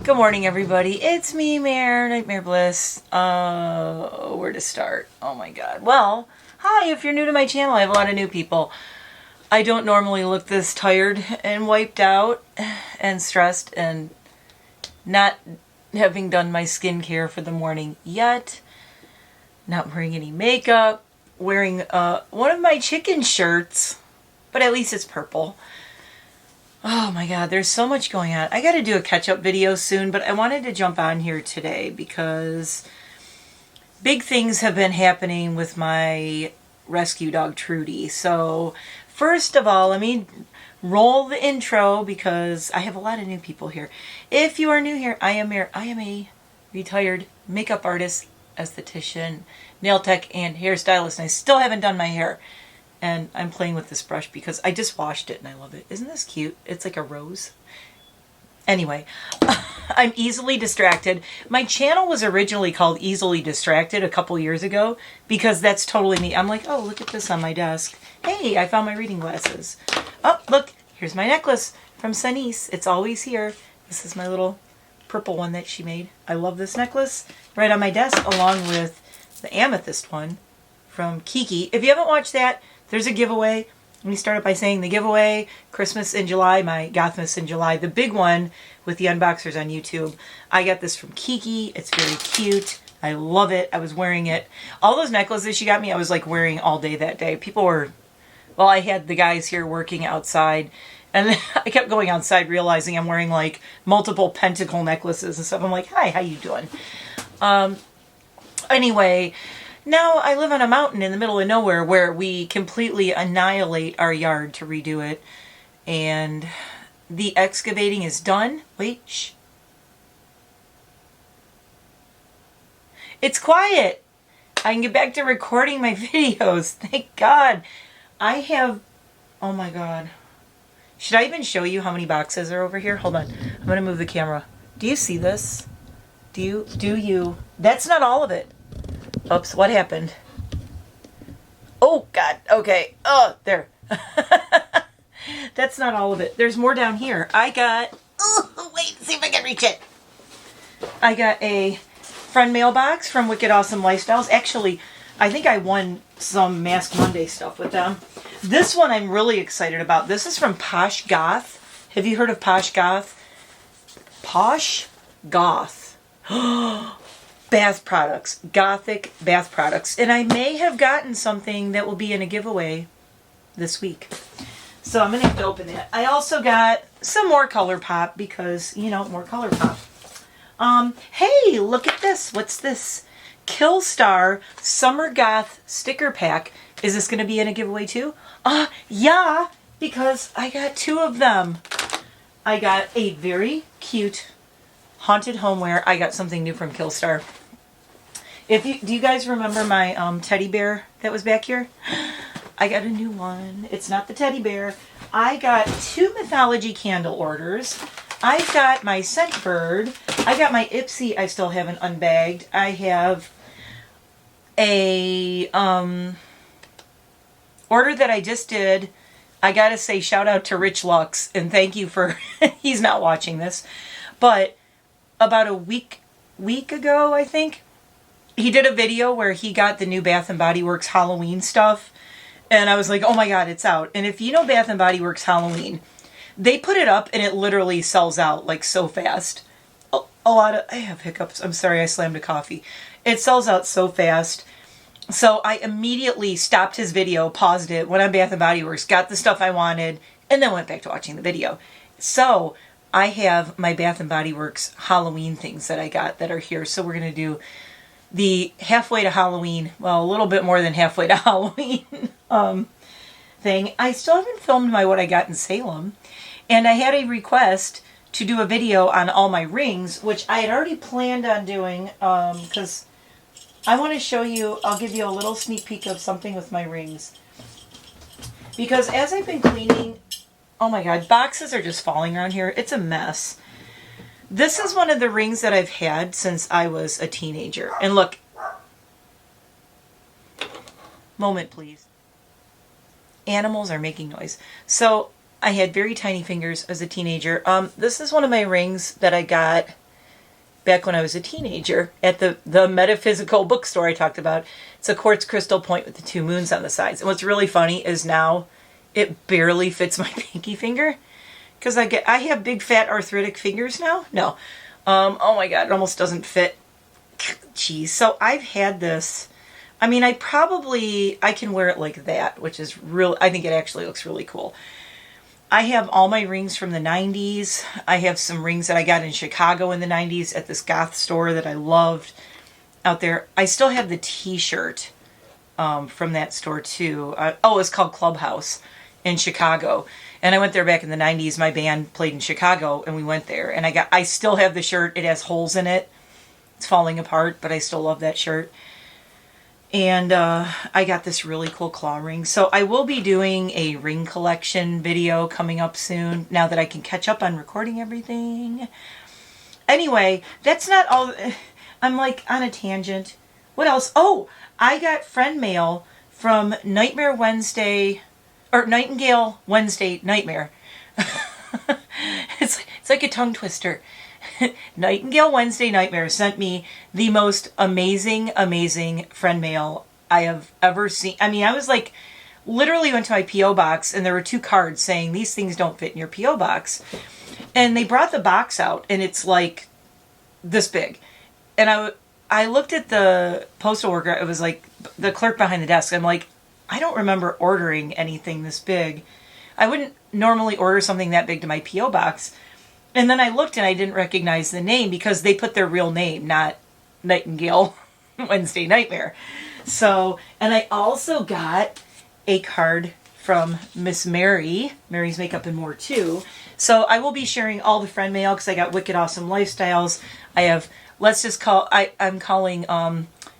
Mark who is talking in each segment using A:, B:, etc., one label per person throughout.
A: Good morning, everybody. It's me, NiteMare Bliss. Where to start? Oh my god. Well, hi, if you're new to my channel, I have a lot of new people. I don't normally look this tired and wiped out and stressed and not having done my skincare for the morning yet. Not wearing any makeup. Wearing one of my chicken shirts, but at least it's purple. Oh my god, there's so much going on. I gotta do a catch-up video soon, but I wanted to jump on here today because big things have been happening with my rescue dog, Trudy. So, first of all, let me roll the intro because I have a lot of new people here. If you are new here, I am a retired makeup artist, esthetician, nail tech, and hairstylist, and I still haven't done my hair. And I'm playing with this brush because I just washed it and I love it. Isn't this cute? It's like a rose. Anyway, I'm easily distracted. My channel was originally called Easily Distracted a couple years ago because that's totally me. I'm like, oh, look at this on my desk. Hey, I found my reading glasses. Oh, look, here's my necklace from Sunny's. It's always here. This is my little purple one that she made. I love this necklace. Right on my desk along with the amethyst one from Kiki. If you haven't watched that, there's a giveaway. Let me start it by saying the giveaway, Christmas in July, my Gothmas in July, the big one with the unboxers on YouTube. I got this from Kiki. It's very cute. I love it. I was wearing it. All those necklaces she got me, I was like wearing all day that day. People were, well, I had the guys here working outside, and then I kept going outside realizing I'm wearing like multiple pentacle necklaces and stuff. I'm like, hi, how you doing? Anyway, now I live on a mountain in the middle of nowhere where we completely annihilate our yard to redo it. And the excavating is done. Wait, shh. It's quiet. I can get back to recording my videos. Thank God. I have, oh my God. Should I even show you how many boxes are over here? Hold on. I'm going to move the camera. Do you see this? Do you? That's not all of it. Oops, what happened? Oh, God. Okay. Oh, there. That's not all of it. There's more down here. I got... Oh, wait. See if I can reach it. I got a friend mailbox from Wicked Awesome Lifestyles. Actually, I think I won some Mask Monday stuff with them. This one I'm really excited about. This is from Posh Goth. Have you heard of Posh Goth? Posh Goth. Bath products, gothic bath products, and I may have gotten something that will be in a giveaway this week. So I'm going to have to open that. I also got some more ColourPop because, you know, more ColourPop. Hey, look at this. What's this? KILLSTAR Summer Goth Sticker Pack. Is this going to be in a giveaway too? Yeah, because I got two of them. I got a very cute haunted homeware. I got something new from KILLSTAR. Do you guys remember my teddy bear that was back here? I got a new one. It's not the teddy bear. I got two Mythology candle orders. I've got my Scentbird. I got my Ipsy I still haven't unbagged. I have a order that I just did. I gotta say shout out to Rich Lux and thank you for he's not watching this, but about a week ago, I think, he did a video where he got the new Bath & Body Works Halloween stuff. And I was like, oh my God, it's out. And if you know Bath & Body Works Halloween, they put it up and it literally sells out like so fast. I have hiccups. I'm sorry, I slammed a coffee. It sells out so fast. So I immediately stopped his video, paused it, went on Bath & Body Works, got the stuff I wanted, and then went back to watching the video. So I have my Bath & Body Works Halloween things that I got that are here. So we're going to do the halfway to Halloween, well, a little bit more than halfway to Halloween thing. I still haven't filmed my what I got in Salem. And I had a request to do a video on all my rings, which I had already planned on doing because I want to show you, I'll give you a little sneak peek of something with my rings. Because as I've been cleaning, oh my God, boxes are just falling around here. It's a mess. This is one of the rings that I've had since I was a teenager. And look, moment please. Animals are making noise. So I had very tiny fingers as a teenager. This is one of my rings that I got back when I was a teenager at the metaphysical bookstore I talked about. It's a quartz crystal point with the 2 moons on the sides. And what's really funny is now it barely fits my pinky finger because I have big fat arthritic fingers now. No. Oh my God, it almost doesn't fit. Jeez. So I've had this. I mean, I can wear it like that, which is real. I think it actually looks really cool. I have all my rings from the 90s. I have some rings that I got in Chicago in the 90s at this goth store that I loved out there. I still have the t-shirt from that store too. It's called Clubhouse in Chicago. And I went there back in the 90s. My band played in Chicago and we went there. And I still have the shirt. It has holes in it. It's falling apart, but I still love that shirt. And I got this really cool claw ring. So I will be doing a ring collection video coming up soon, now that I can catch up on recording everything. Anyway, that's not all. I'm like on a tangent. What else? Oh, I got friend mail from Nightingale Wednesday Nightmare. It's like a tongue twister. Nightingale Wednesday Nightmare sent me the most amazing friend mail I have ever seen. I mean, I was like, literally went to my P.O. box and there were 2 cards saying these things don't fit in your P.O. box. And they brought the box out and it's like this big. And I looked at the postal worker. It was like the clerk behind the desk. I'm like, I don't remember ordering anything this big. I wouldn't normally order something that big to my P.O. box. And then I looked and I didn't recognize the name because they put their real name, not Nightingale Wednesday Nightmare. So, and I also got a card from Miss Mary, Mary's Makeup and More too. So I will be sharing all the friend mail because I got Wicked Awesome Lifestyles. I have, I'm calling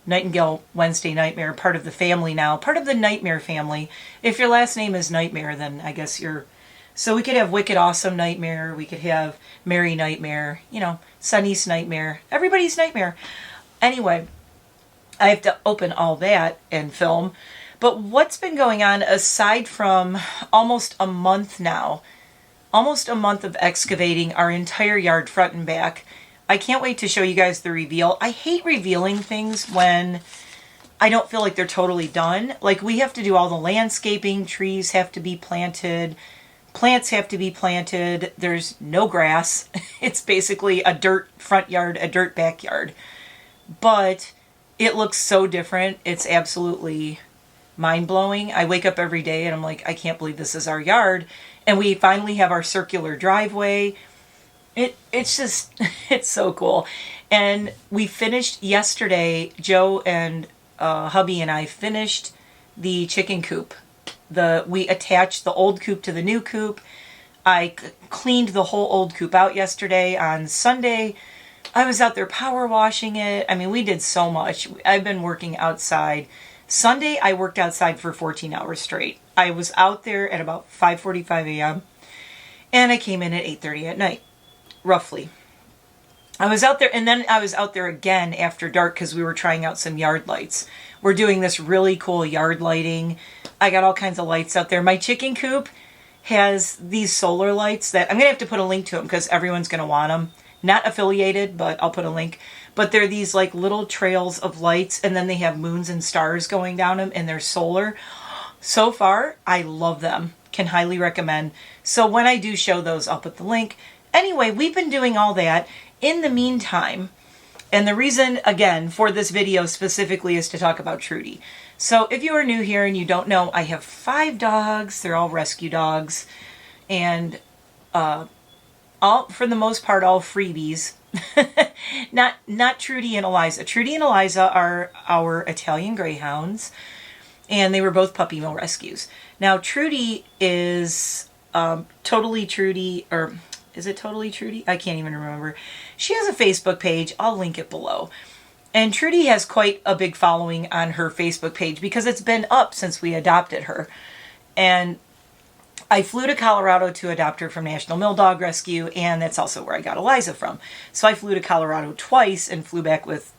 A: Nightingale Wednesday Nightmare part of the family now, part of the Nightmare family. If your last name is Nightmare, then I guess you're... So we could have Wicked Awesome Nightmare. We could have Mary Nightmare. You know, Sunny's Nightmare. Everybody's Nightmare. Anyway, I have to open all that and film. But what's been going on aside from almost a month now, almost a month of excavating our entire yard front and back. I can't wait to show you guys the reveal. I hate revealing things when I don't feel like they're totally done. Like we have to do all the landscaping. Trees have to be planted. Plants have to be planted. There's no grass. It's basically a dirt front yard, a dirt backyard. But it looks so different. It's absolutely mind-blowing. I wake up every day and I'm like, I can't believe this is our yard. And we finally have our circular driveway. It's just, it's so cool. And we finished yesterday, Joe and hubby and I finished the chicken coop. We attached the old coop to the new coop. I cleaned the whole old coop out yesterday. On Sunday, I was out there power washing it. I mean, we did so much. I've been working outside. Sunday, I worked outside for 14 hours straight. I was out there at about 5:45 a.m. and I came in at 8:30 at night, roughly. I was out there, and then I was out there again after dark because we were trying out some yard lights. We're doing this really cool yard lighting. I got all kinds of lights out there. My chicken coop has these solar lights that I'm going to have to put a link to them because everyone's going to want them. Not affiliated, but I'll put a link. But they're these like little trails of lights, and then they have moons and stars going down them, and they're solar. So far, I love them. Can highly recommend. So when I do show those, I'll put the link. Anyway, we've been doing all that. In the meantime, and the reason, again, for this video specifically is to talk about Trudy. So if you are new here and you don't know, I have 5 dogs. They're all rescue dogs. And all, for the most part, all freebies. not Trudy and Eliza. Trudy and Eliza are our Italian Greyhounds. And they were both puppy mill rescues. Now, Trudy is totally Trudy, or... Is it totally Trudy? I can't even remember. She has a Facebook page. I'll link it below. And Trudy has quite a big following on her Facebook page because it's been up since we adopted her. And I flew to Colorado to adopt her from National Mill Dog Rescue, and that's also where I got Eliza from. So I flew to Colorado twice and flew back with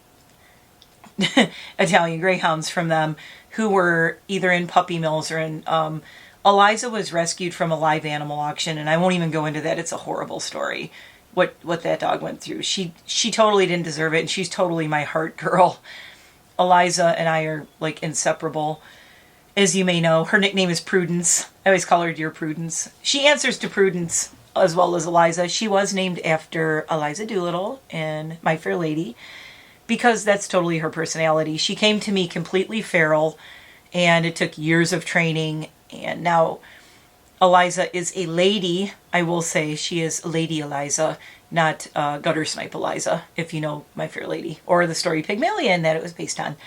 A: Italian Greyhounds from them who were either in puppy mills or in... Eliza was rescued from a live animal auction, and I won't even go into that. It's a horrible story. what that dog went through. She totally didn't deserve it, and she's totally my heart girl. Eliza and I are like inseparable. As you may know, her nickname is Prudence. I always call her Dear Prudence. She answers to Prudence as well as Eliza. She was named after Eliza Doolittle in My Fair Lady because that's totally her personality. She came to me completely feral, and it took years of training, and now Eliza is a lady. I will say she is Lady Eliza, not Gutter Snipe Eliza, if you know My Fair Lady, or the story Pygmalion that it was based on.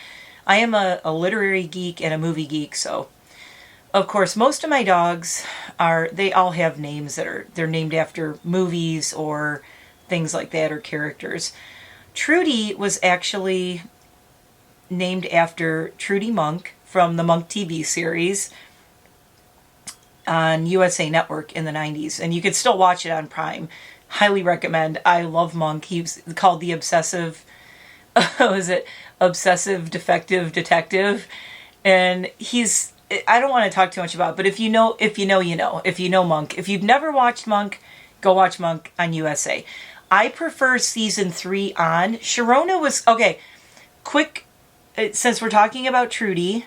A: I am a literary geek and a movie geek, so of course most of my dogs they all have names they're named after movies or things like that, or characters. Trudy was actually named after Trudy Monk from the Monk TV series on USA Network in the 90s, and you could still watch it on Prime. Highly recommend. I love Monk. He's called the obsessive obsessive defective detective, and I don't want to talk too much about it, but if you know Monk. If you've never watched Monk, go watch Monk on USA. I prefer season 3 on. Sharona was okay. Quick, since we're talking about Trudy,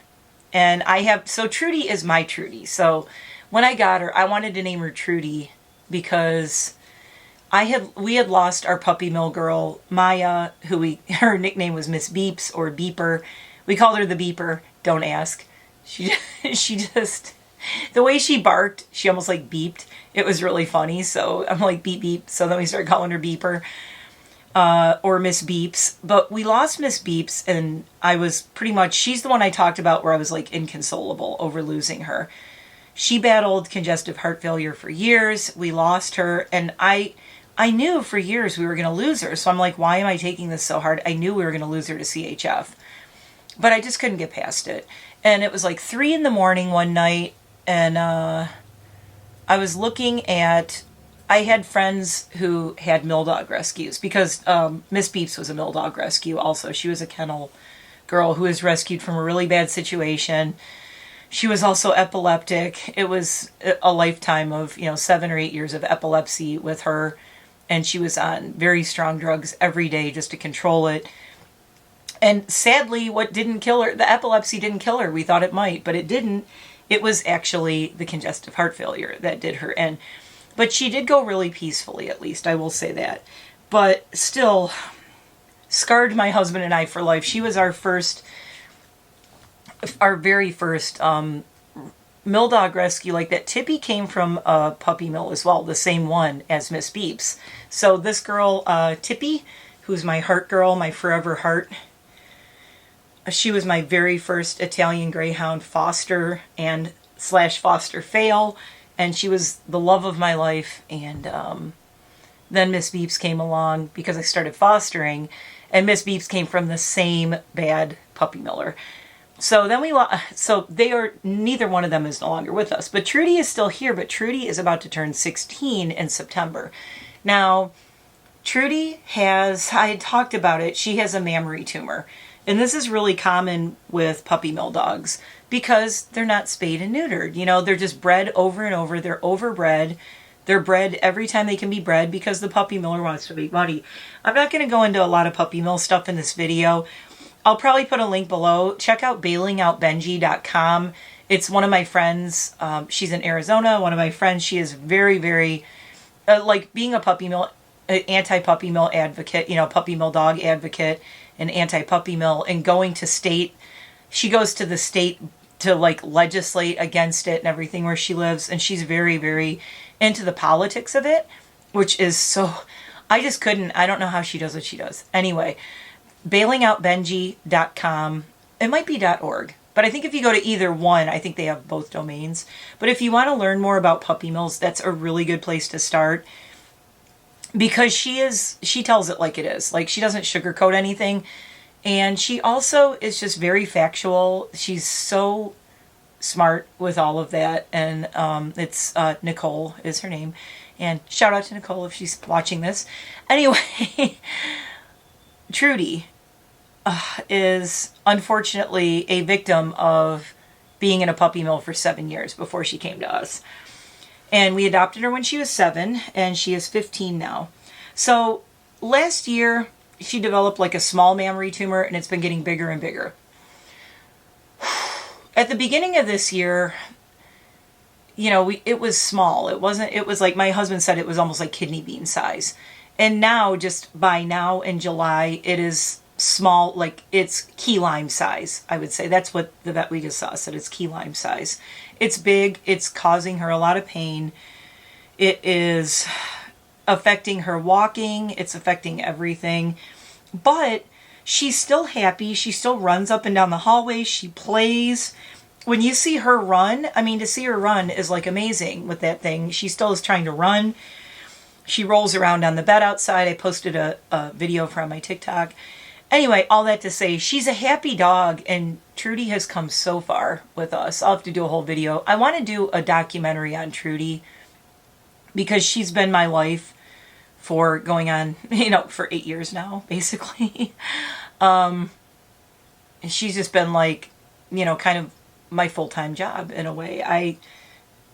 A: and so Trudy is my Trudy. So when I got her, I wanted to name her Trudy because we had lost our puppy mill girl, Maya, her nickname was Miss Beeps or Beeper. We called her the Beeper. Don't ask. She just, the way she barked, she almost like beeped. It was really funny. So I'm like, beep, beep. So then we started calling her Beeper, or Miss Beeps. But we lost Miss Beeps, and she's the one I talked about where I was like inconsolable over losing her. She battled congestive heart failure for years. We lost her, and I knew for years we were going to lose her. So I'm like, why am I taking this so hard? I knew we were going to lose her to CHF, but I just couldn't get past it. And it was like 3 a.m. one night, and I was looking at, I had friends who had mill dog rescues because Miss Beeps was a mill dog rescue also. She was a kennel girl who was rescued from a really bad situation. She was also epileptic. It was a lifetime of 7 or 8 years of epilepsy with her. And she was on very strong drugs every day just to control it. And sadly, what didn't kill her, the epilepsy didn't kill her. We thought it might, but it didn't. It was actually the congestive heart failure that did her in. But she did go really peacefully, at least, I will say that. But still, scarred my husband and I for life. She was our very first mill dog rescue like that. Tippy came from a puppy mill as well, the same one as Miss Beeps. So this girl, Tippy, who's my heart girl, my forever heart, she was my very first Italian Greyhound foster and / foster fail, and she was the love of my life. And then Miss Beeps came along because I started fostering, and Miss Beeps came from the same bad puppy miller. So then neither one of them is no longer with us. But Trudy is still here, but Trudy is about to turn 16 in September. Now, Trudy I talked about it, she has a mammary tumor. And this is really common with puppy mill dogs because they're not spayed and neutered. They're just bred over and over. They're overbred. They're bred every time they can be bred because the puppy miller wants to make money. I'm not going to go into a lot of puppy mill stuff in this video. I'll probably put a link below. Check out bailingoutbenji.com. It's one of my friends. She's in Arizona. One of my friends. She is very, very, like being a puppy mill, anti-puppy mill advocate, puppy mill dog advocate and anti-puppy mill, and going to state. She goes to the state to like legislate against it and everything where she lives. And she's very, very into the politics of it, which is so, I just couldn't, I don't know how she does what she does. Anyway, bailingoutbenji.com. It might be .org, but I think if you go to either one, I think they have both domains. But if you want to learn more about puppy mills, that's a really good place to start because she tells it like it is. Like, she doesn't sugarcoat anything. And she also is just very factual. She's so smart with all of that. And it's Nicole is her name. And shout out to Nicole if she's watching this. Anyway, Trudy is unfortunately a victim of being in a puppy mill for 7 years before she came to us. And we adopted her when she was 7, and she is 15 now. So last year, she developed like a small mammary tumor, and it's been getting bigger and bigger. At the beginning of this year, you know, it was small. It was like my husband said, it was almost like kidney bean size. And now, just by now in July, it is small, like it's key lime size, I would say. That's what the vet we just saw said, it's key lime size. It's big. It's causing her a lot of pain. It is affecting her walking. It's affecting everything. But she's still happy. She still runs up and down the hallway. She plays. When you see her run, I mean, to see her run is like amazing with that thing. She still is trying to run. She rolls around on the bed outside. I posted a video from my TikTok. Anyway, all that to say, she's a happy dog, and Trudy has come so far with us. I'll have to do a whole video. I want to do a documentary on Trudy because she's been my life for going on, you know, for 8 years now, basically. She's just been like, you know, kind of my full-time job in a way.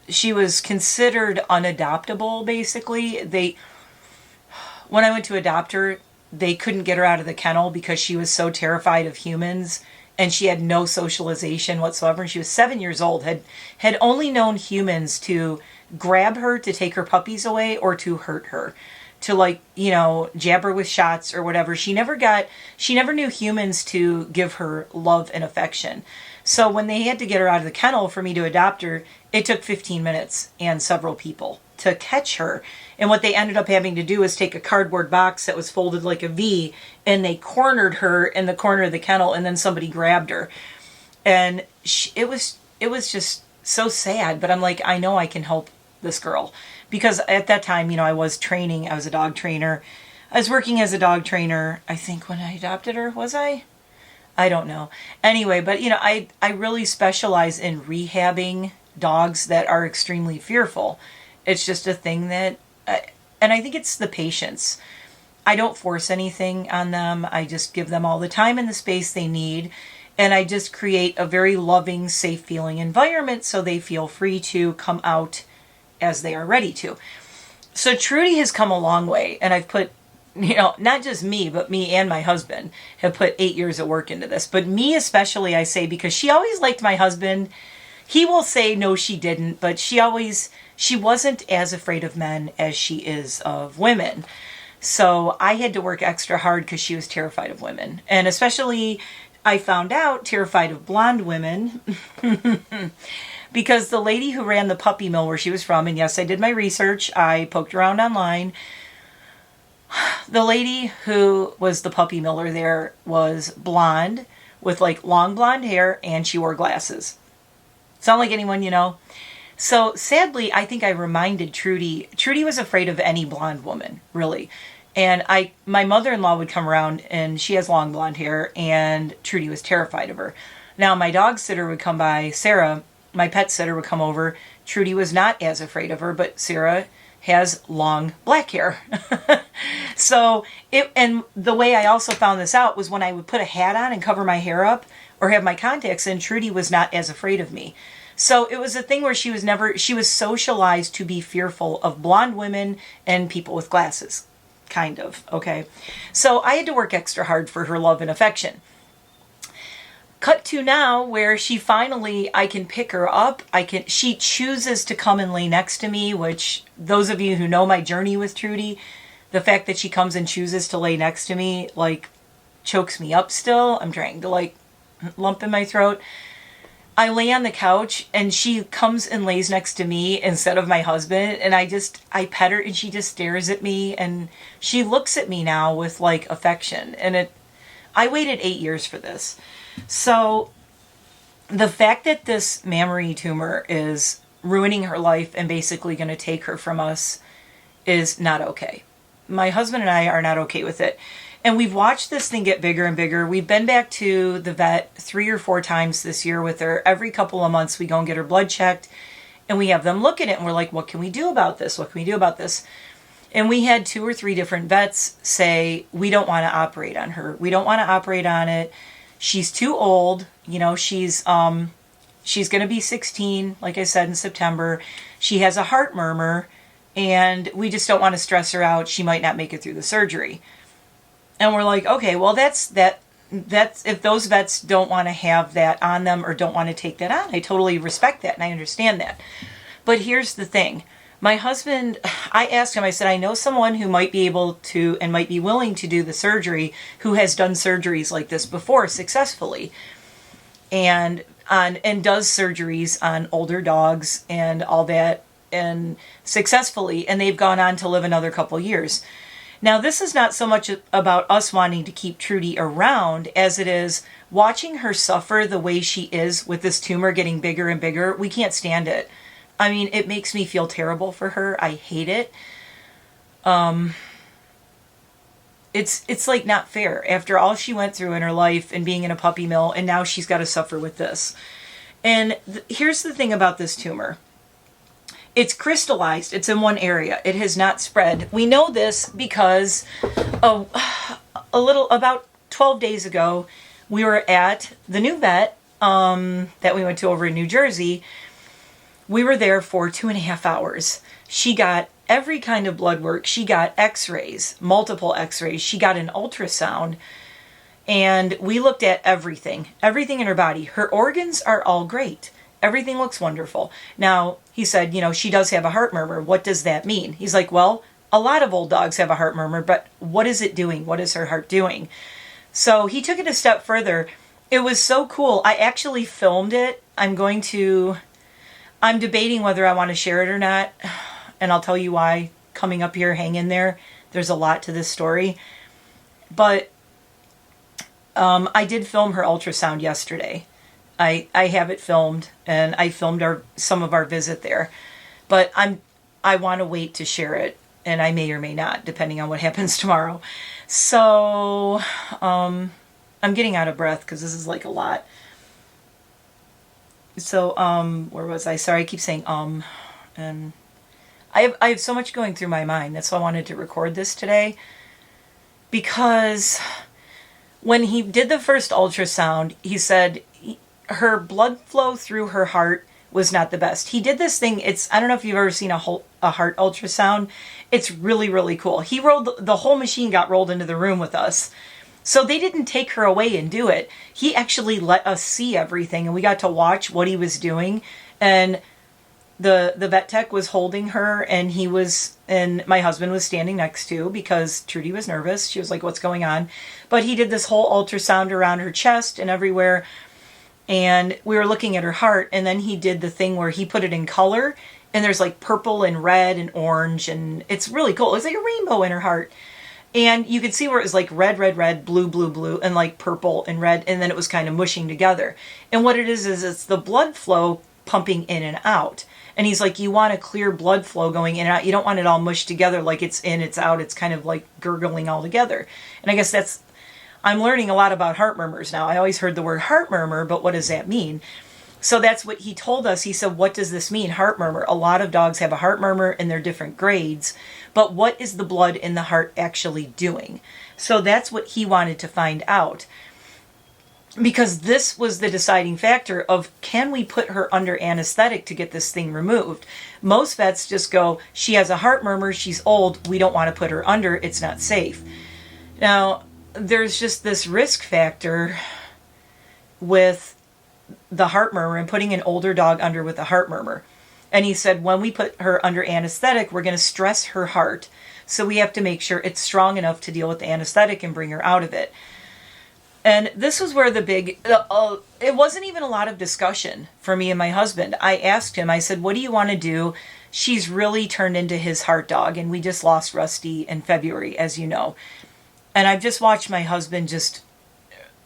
A: She was considered unadoptable, basically. When I went to adopt her, they couldn't get her out of the kennel because she was so terrified of humans, and she had no socialization whatsoever. She was 7 years old, had only known humans to grab her to take her puppies away or to hurt her, to, like, you know, jab her with shots or whatever. She never knew humans to give her love and affection. So when they had to get her out of the kennel for me to adopt her, it took 15 minutes and several people to catch her. And what they ended up having to do is take a cardboard box that was folded like a V, and they cornered her in the corner of the kennel, and then somebody grabbed her. And it was just so sad, but I'm like, I know I can help this girl. Because at that time, you know, I was a dog trainer. I was working as a dog trainer, I think, when I adopted her, was I? I don't know. Anyway, but, you know, I really specialize in rehabbing dogs that are extremely fearful. It's just a thing that, and I think it's the patience. I don't force anything on them. I just give them all the time and the space they need. And I just create a very loving, safe feeling environment so they feel free to come out as they are ready to. So Trudy has come a long way, and I've put, you know, not just me, but me and my husband have put 8 years of work into this. But me especially, I say, because she always liked my husband. He will say, no, she didn't, but she wasn't as afraid of men as she is of women. So I had to work extra hard because she was terrified of women. And especially, I found out, terrified of blonde women. Because the lady who ran the puppy mill where she was from, and yes, I did my research, I poked around online. The lady who was the puppy miller there was blonde, with like long blonde hair, and she wore glasses. Sound like anyone you know? So sadly, I think I reminded Trudy. Trudy was afraid of any blonde woman, really. And my mother-in-law would come around, and she has long blonde hair, and Trudy was terrified of her. Now, my dog sitter would come by, Sarah, my pet sitter would come over. Trudy was not as afraid of her, but Sarah has long black hair. So, and the way I also found this out was when I would put a hat on and cover my hair up or have my contacts in, Trudy was not as afraid of me. So it was a thing where she was socialized to be fearful of blonde women and people with glasses. Kind of, okay? So I had to work extra hard for her love and affection. Cut to now where she finally, I can pick her up. She chooses to come and lay next to me, which those of you who know my journey with Trudy, the fact that she comes and chooses to lay next to me, like, chokes me up still. I'm trying to, like, lump in my throat. I lay on the couch and she comes and lays next to me instead of my husband, and I pet her and she just stares at me, and she looks at me now with, like, affection. And I waited 8 years for this. So the fact that this mammary tumor is ruining her life and basically going to take her from us is not okay. My husband and I are not okay with it. And we've watched this thing get bigger and bigger. We've been back to the vet 3 or 4 times this year with her. Every couple of months we go and get her blood checked, and we have them look at it, and we're like, what can we do about this? What can we do about this? And we had 2 or 3 different vets say, we don't want to operate on her. We don't want to operate on it. She's too old. You know, she's going to be 16, like I said, in September. She has a heart murmur, and we just don't want to stress her out. She might not make it through the surgery. And we're like, okay, well, that's if those vets don't want to have that on them or don't want to take that on, I totally respect that and I understand that. But here's the thing. My husband, I asked him, I said, I know someone who might be able to and might be willing to do the surgery, who has done surgeries like this before successfully, and does surgeries on older dogs and all that, and successfully, and they've gone on to live another couple years. Now, this is not so much about us wanting to keep Trudy around as it is watching her suffer the way she is with this tumor getting bigger and bigger. We can't stand it. I mean, it makes me feel terrible for her. I hate it. It's like not fair after all she went through in her life and being in a puppy mill, and now she's got to suffer with this. And here's the thing about this tumor. It's crystallized. It's in one area. It has not spread. We know this because about 12 days ago, we were at the new vet that we went to over in New Jersey. We were there for 2.5 hours. She got every kind of blood work. She got x-rays, multiple x-rays. She got an ultrasound. And we looked at everything in her body. Her organs are all great. Everything looks wonderful. Now, he said, she does have a heart murmur. What does that mean? He's like, well, a lot of old dogs have a heart murmur, but what is it doing? What is her heart doing? So he took it a step further. It was so cool. I actually filmed it. I'm debating whether I want to share it or not. And I'll tell you why coming up here. Hang in there. There's a lot to this story. But I did film her ultrasound yesterday. I have it filmed, and I filmed some of our visit there. But I want to wait to share it, and I may or may not, depending on what happens tomorrow. So I'm getting out of breath because this is like a lot. So where was I? Sorry, I keep saying and I have so much going through my mind. That's why I wanted to record this today, because when he did the first ultrasound, he said her blood flow through her heart was not the best. He did this thing. I don't know if you've ever seen a heart ultrasound. It's really, really cool. The whole machine got rolled into the room with us. So they didn't take her away and do it. He actually let us see everything, and we got to watch what he was doing. And the vet tech was holding her, and my husband was standing next to, because Trudy was nervous. She was like, what's going on? But he did this whole ultrasound around her chest and everywhere. And we were looking at her heart, and then he did the thing where he put it in color, and there's like purple and red and orange, and it's really cool. It's like a rainbow in her heart. And you could see where it was like red, red, red, blue, blue, blue, and like purple and red, and then it was kind of mushing together. And what it is it's the blood flow pumping in and out. And he's like, you want a clear blood flow going in and out. You don't want it all mushed together like it's in, it's out. It's kind of like gurgling all together. And I guess I'm learning a lot about heart murmurs now. I always heard the word heart murmur, but what does that mean? So that's what he told us. He said, what does this mean, heart murmur? A lot of dogs have a heart murmur, and they're different grades. But what is the blood in the heart actually doing? So that's what he wanted to find out. Because this was the deciding factor of, can we put her under anesthetic to get this thing removed? Most vets just go, she has a heart murmur, she's old, we don't want to put her under, it's not safe. Now, there's just this risk factor with the heart murmur and putting an older dog under with a heart murmur. And he said, when we put her under anesthetic, we're going to stress her heart. So we have to make sure it's strong enough to deal with the anesthetic and bring her out of it. And this was where it wasn't even a lot of discussion for me and my husband. I asked him, I said, what do you want to do? She's really turned into his heart dog, and we just lost Rusty in February, as you know. And I've just watched my husband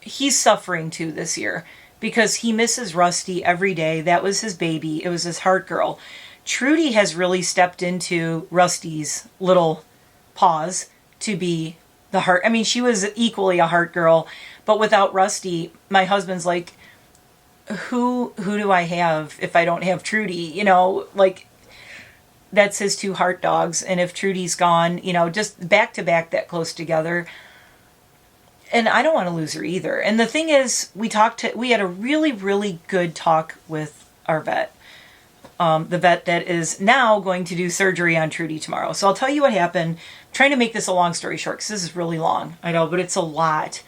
A: he's suffering too this year, because he misses Rusty every day. That was his baby. It was his heart girl. Trudy has really stepped into Rusty's little paws to be the heart. I mean, she was equally a heart girl, but without Rusty, my husband's like, who do I have if I don't have Trudy? Like, that's his two heart dogs. And if Trudy's gone, just back to back that close together. And I don't want to lose her either. And the thing is, we had a really, really good talk with our vet. the vet that is now going to do surgery on Trudy tomorrow. So I'll tell you what happened. I'm trying to make this a long story short because this is really long. I know, but it's a lot.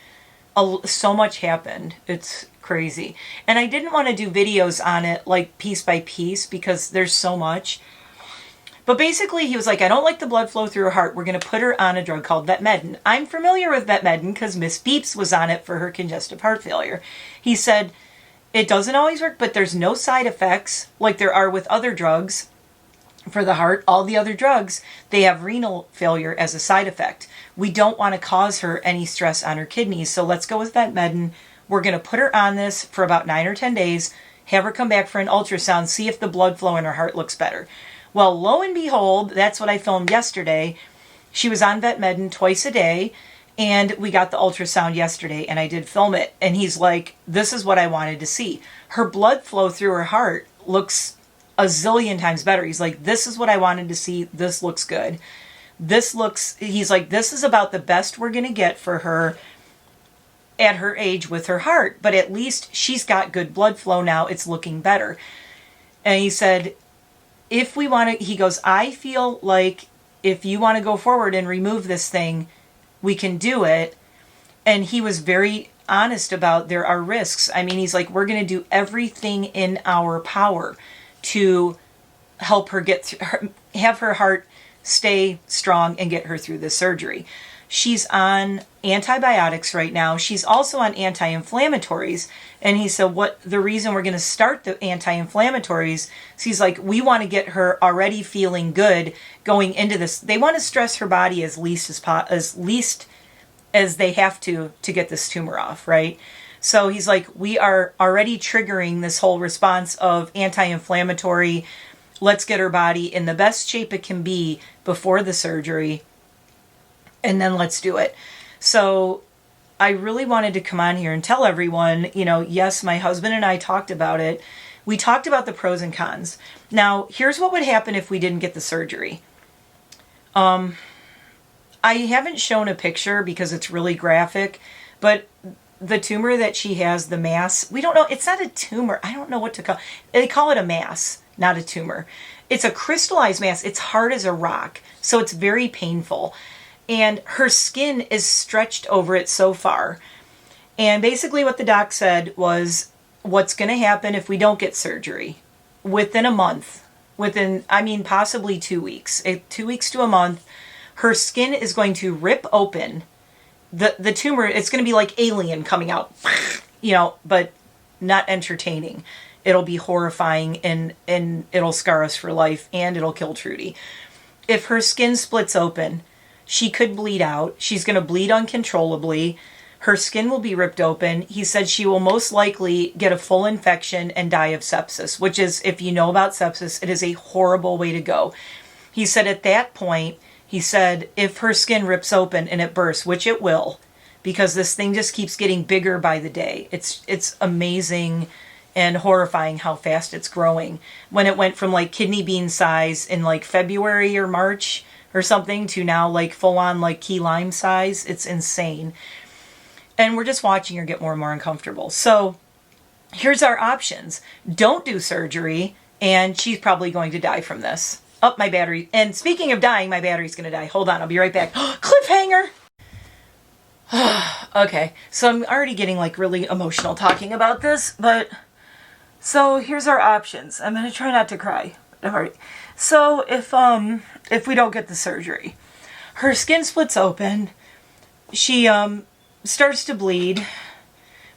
A: So much happened. It's crazy. And I didn't want to do videos on it like piece by piece because there's so much. But basically he was like, I don't like the blood flow through her heart. We're going to put her on a drug called Vetmedin. I'm familiar with Vetmedin because Miss Beeps was on it for her congestive heart failure. He said, it doesn't always work, but there's no side effects like there are with other drugs for the heart. All the other drugs, they have renal failure as a side effect. We don't want to cause her any stress on her kidneys. So let's go with Vetmedin. We're going to put her on this for about 9 or 10 days, have her come back for an ultrasound, see if the blood flow in her heart looks better. Well, lo and behold, that's what I filmed yesterday. She was on Vetmedin twice a day, and we got the ultrasound yesterday, and I did film it. And he's like, this is what I wanted to see. Her blood flow through her heart looks a zillion times better. He's like, this is what I wanted to see. This looks good. He's like, this is about the best we're going to get for her at her age with her heart. But at least she's got good blood flow now. It's looking better. And he said, if we want to, he goes, I feel like if you want to go forward and remove this thing, we can do it. And he was very honest about there are risks. I mean, he's like, we're going to do everything in our power to help her get through, have her heart stay strong and get her through this surgery. She's on antibiotics right now. She's also on anti-inflammatories. And he said, what the reason we're going to start the anti-inflammatories, so he's like, we want to get her already feeling good going into this. They want to stress her body as least as they have to get this tumor off, right? So he's like, we are already triggering this whole response of anti-inflammatory. Let's get her body in the best shape it can be before the surgery. And then let's do it. So I really wanted to come on here and tell everyone, you know, yes, my husband and I talked about it. We talked about the pros and cons. Now, here's what would happen if we didn't get the surgery. I haven't shown a picture because it's really graphic, but the tumor that she has, the mass, we don't know. It's not a tumor. I don't know what to call it. They call it a mass, not a tumor. It's a crystallized mass. It's hard as a rock, so it's very painful. And her skin is stretched over it so far. And basically what the doc said was, what's going to happen if we don't get surgery? Within a month, possibly 2 weeks, 2 weeks to a month, her skin is going to rip open. The tumor, it's going to be like Alien coming out, you know, but not entertaining. It'll be horrifying and it'll scar us for life and it'll kill Trudy. If her skin splits open, she could bleed out. She's going to bleed uncontrollably. Her skin will be ripped open. He said she will most likely get a full infection and die of sepsis, which is, if you know about sepsis, it is a horrible way to go. He said at that point, he said if her skin rips open and it bursts, which it will, because this thing just keeps getting bigger by the day. It's amazing and horrifying how fast it's growing. When it went from like kidney bean size in like February or March or something to now like full on like key lime size. It's insane. And we're just watching her get more and more uncomfortable. So here's our options. Don't do surgery and she's probably going to die from this. Oh, my battery. And speaking of dying, my battery's going to die. Hold on, I'll be right back. Cliffhanger! Okay, so I'm already getting like really emotional talking about this, but so here's our options. I'm going to try not to cry. All right. So if we don't get the surgery, her skin splits open, she starts to bleed,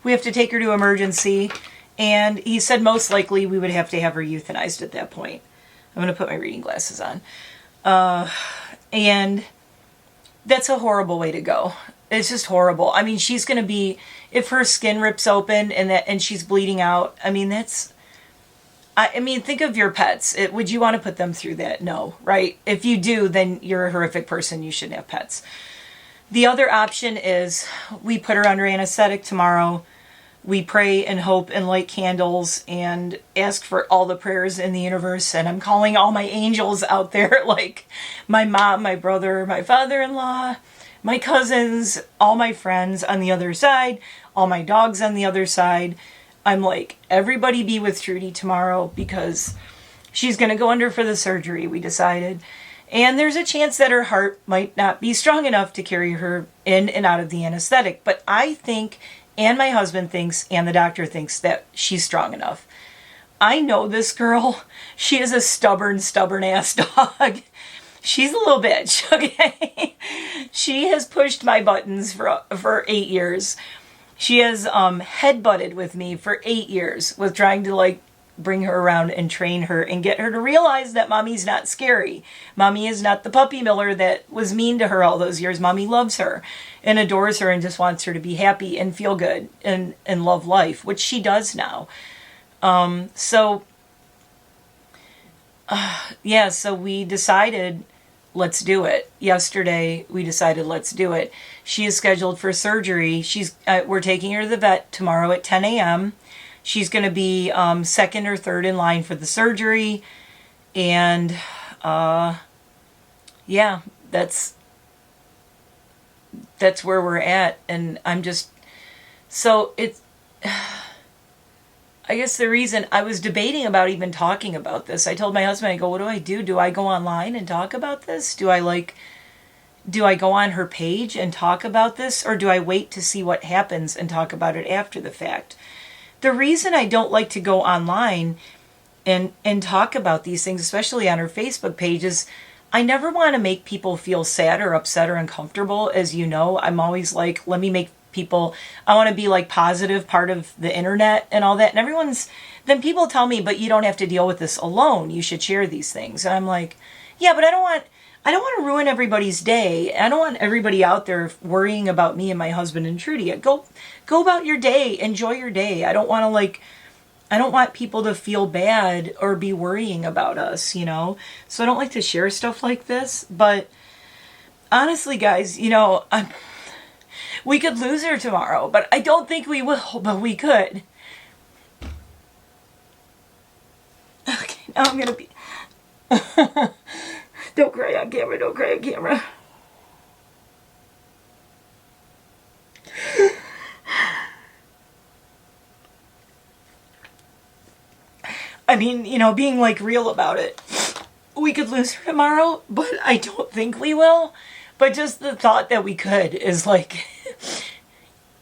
A: we have to take her to emergency, and he said most likely we would have to have her euthanized at that point. I'm going to put my reading glasses on. And that's a horrible way to go. It's just horrible. I mean, she's going to be, if her skin rips open and she's bleeding out, I mean, think of your pets. Would you want to put them through that? No, right? If you do, then you're a horrific person. You shouldn't have pets. The other option is we put her under anesthetic tomorrow. We pray and hope and light candles and ask for all the prayers in the universe. And I'm calling all my angels out there, like my mom, my brother, my father-in-law, my cousins, all my friends on the other side, all my dogs on the other side. I'm like, everybody be with Trudy tomorrow because she's going to go under for the surgery, we decided. And there's a chance that her heart might not be strong enough to carry her in and out of the anesthetic. But I think, and my husband thinks, and the doctor thinks that she's strong enough. I know this girl. She is a stubborn ass dog. She's a little bitch, okay? She has pushed my buttons for 8 years. She has headbutted with me for 8 years with trying to like bring her around and train her and get her to realize that mommy's not scary. Mommy is not the puppy miller that was mean to her all those years. Mommy loves her and adores her and just wants her to be happy and feel good and love life, which she does now. So we decided, let's do it. Yesterday, we decided, let's do it. She is scheduled for surgery. We're taking her to the vet tomorrow at 10 a.m. She's going to be second or third in line for the surgery. And, yeah, that's where we're at. And I'm just, so it's, I guess the reason I was debating about even talking about this, I told my husband, I go, what do I do? Do I go online and talk about this? Do I go on her page and talk about this? Or do I wait to see what happens and talk about it after the fact? The reason I don't like to go online and talk about these things, especially on her Facebook page, is I never want to make people feel sad or upset or uncomfortable. As you know, I'm always like, let me make people, I want to be like positive part of the internet and all that. And then people tell me, but you don't have to deal with this alone. You should share these things. And I'm like, yeah, but I don't want to ruin everybody's day. I don't want everybody out there worrying about me and my husband and Trudy. Go about your day. Enjoy your day. I don't want people to feel bad or be worrying about us, you know? So I don't like to share stuff like this. But honestly, guys, you know, we could lose her tomorrow, but I don't think we will, but we could. Okay, now I'm going to be... Don't cry on camera, don't cry on camera. I mean, you know, being like real about it. We could lose her tomorrow, but I don't think we will. But just the thought that we could is like...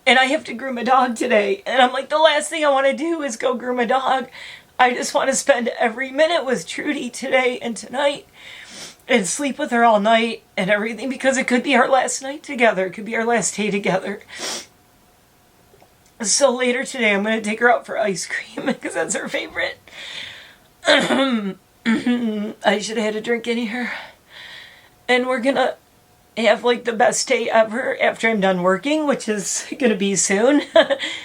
A: And I have to groom a dog today. And I'm like, the last thing I want to do is go groom a dog. I just want to spend every minute with Trudy today and tonight. And sleep with her all night and everything. Because it could be our last night together. It could be our last day together. So later today I'm going to take her out for ice cream. Because that's her favorite. I should have had a drink in here. And we're going to have like the best day ever after I'm done working, which is going to be soon.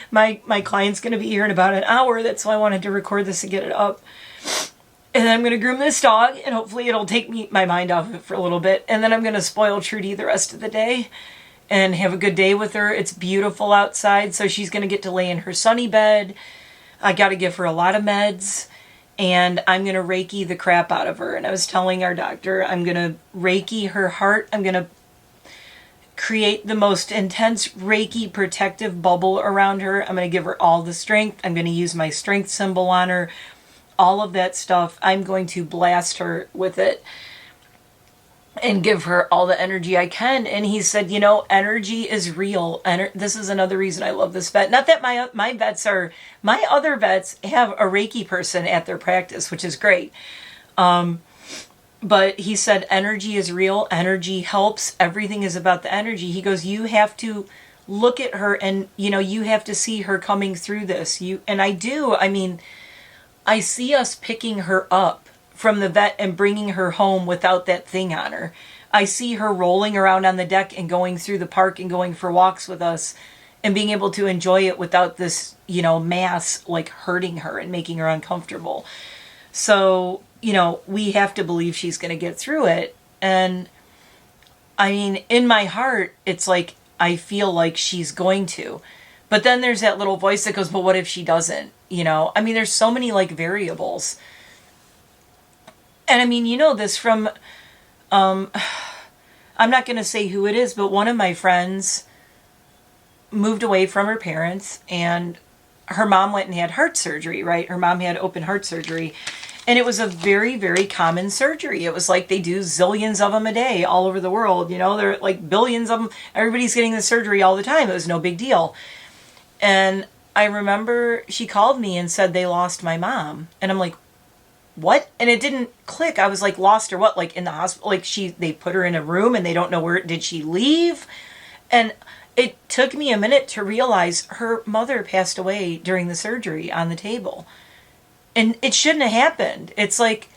A: My client's going to be here in about an hour. That's why I wanted to record this and get it up. And then I'm going to groom this dog, and hopefully it'll take my mind off of it for a little bit. And then I'm going to spoil Trudy the rest of the day and have a good day with her. It's beautiful outside, so she's going to get to lay in her sunny bed. I got to give her a lot of meds. And I'm going to Reiki the crap out of her. And I was telling our doctor, I'm going to Reiki her heart. I'm going to create the most intense Reiki protective bubble around her. I'm going to give her all the strength. I'm going to use my strength symbol on her. All of that stuff. I'm going to blast her with it and give her all the energy I can. And he said, you know, energy is real. This is another reason I love this vet. Not that my other vets have a Reiki person at their practice, which is great. But he said, energy is real. Energy helps. Everything is about the energy. He goes, you have to look at her and, you know, you have to see her coming through this. And I do. I mean, I see us picking her up from the vet and bringing her home without that thing on her. I see her rolling around on the deck and going through the park and going for walks with us and being able to enjoy it without this, you know, mass like hurting her and making her uncomfortable. So, you know, we have to believe she's going to get through it. And I mean, in my heart, it's like, I feel like she's going to. But then there's that little voice that goes, but what if she doesn't? You know, I mean, there's so many like variables. And I mean, you know this from, I'm not going to say who it is, but one of my friends moved away from her parents and her mom went and had heart surgery, right? Her mom had open heart surgery. And it was a very, very common surgery. It was like they do zillions of them a day all over the world. You know, there are like billions of them. Everybody's getting the surgery all the time. It was no big deal. And I remember she called me and said they lost my mom. And I'm like, what? And it didn't click. I was like, lost her what? Like in the hospital? Like they put her in a room and they don't know where, did she leave? And it took me a minute to realize her mother passed away during the surgery on the table. And it shouldn't have happened. It's like,